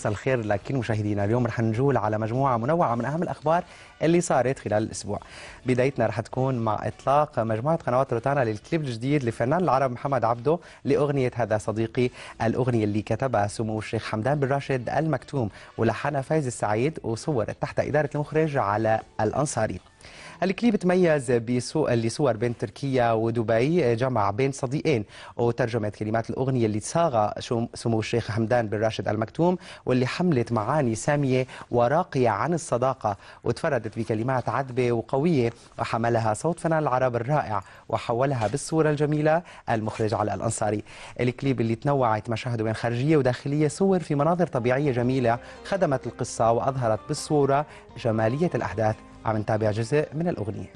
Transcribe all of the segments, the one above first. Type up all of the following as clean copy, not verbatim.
مساء الخير لكل مشاهدينا. اليوم رح نجول على مجموعة منوعة من أهم الأخبار اللي صارت خلال الأسبوع. بدايتنا رح تكون مع إطلاق مجموعة قنوات روتانا للكليب الجديد لفنان العرب محمد عبده لأغنية هذا صديقي، الأغنية اللي كتبها سمو الشيخ حمدان بن راشد المكتوم ولحنها فايز السعيد وصورت تحت إدارة المخرج على الأنصاري. الكليب تميز بصور بين تركيا ودبي، جمع بين صديقين، وترجمت كلمات الأغنية اللي صاغها سمو الشيخ حمدان بن راشد المكتوم واللي حملت معاني سامية وراقية عن الصداقة، وتفردت بكلمات عذبة وقوية، وحملها صوت فنان العرب الرائع وحولها بالصورة الجميلة المخرج على الأنصاري. الكليب اللي تنوعت مشاهده بين خارجية وداخلية صور في مناظر طبيعية جميلة خدمت القصة وأظهرت بالصورة جمالية الأحداث. عم نتابع جزء من الأغنية.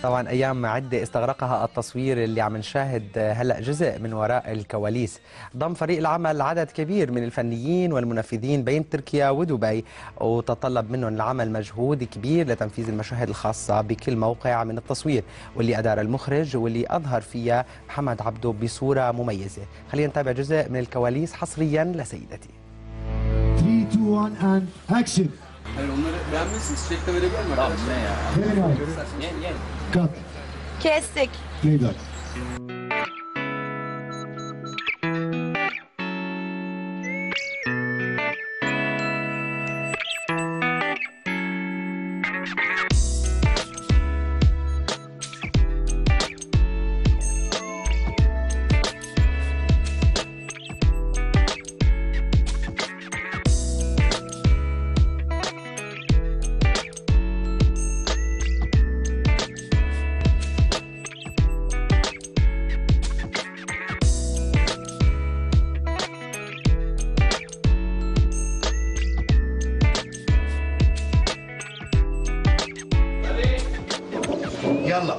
طبعا أيام عدة استغرقها التصوير اللي عم نشاهد هلأ جزء من وراء الكواليس. ضم فريق العمل عدد كبير من الفنيين والمنفذين بين تركيا ودبي، وتطلب منهم العمل مجهود كبير لتنفيذ المشاهد الخاصة بكل موقع من التصوير، واللي أدار المخرج واللي أظهر فيها محمد عبده بصورة مميزة. خلينا نتابع جزء من الكواليس حصريا لسيدتي. 3, 2, 1 and action. Hayır onları beğenmezsiniz. Çiçekte verebilir mi? Tamam ne ya? Yen. Cut. Kestik. Play that. يلا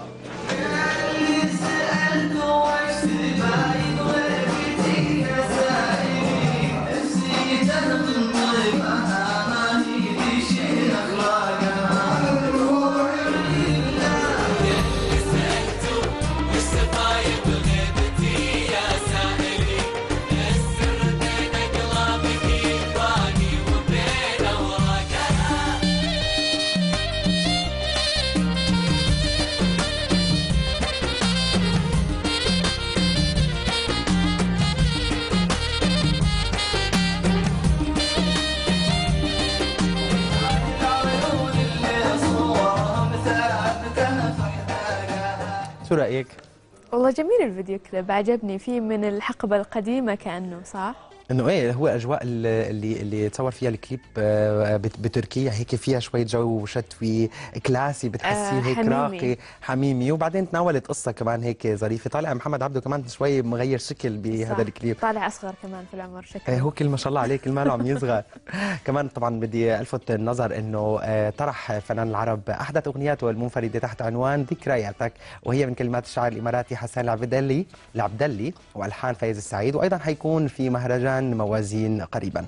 شو رأيك؟ والله جميل الفيديو كليب، عجبني فيه من الحقبة القديمة كأنه، صح؟ انه ايه هو اجواء اللي تصور فيها الكليب بتركيا، هيك فيها شويه جو شتوي كلاسي، بتحسيه هيك حميمي. راقي حميمي، وبعدين تناولت قصه كمان هيك ظريفه. طالع محمد عبده كمان شوي مغير شكل بهذا الكليب، طالع أصغر كمان في العمر شكله. هو كل ما شاء الله عليه كل ما عم يصغر. كمان طبعا بدي الفت النظر انه طرح فنان العرب احدث اغنياته المنفرده تحت عنوان ذكرياتك، وهي من كلمات الشاعر الاماراتي حسان العبدلي والحان فايز السعيد، وايضا حيكون في مهرجان موازين قريبا.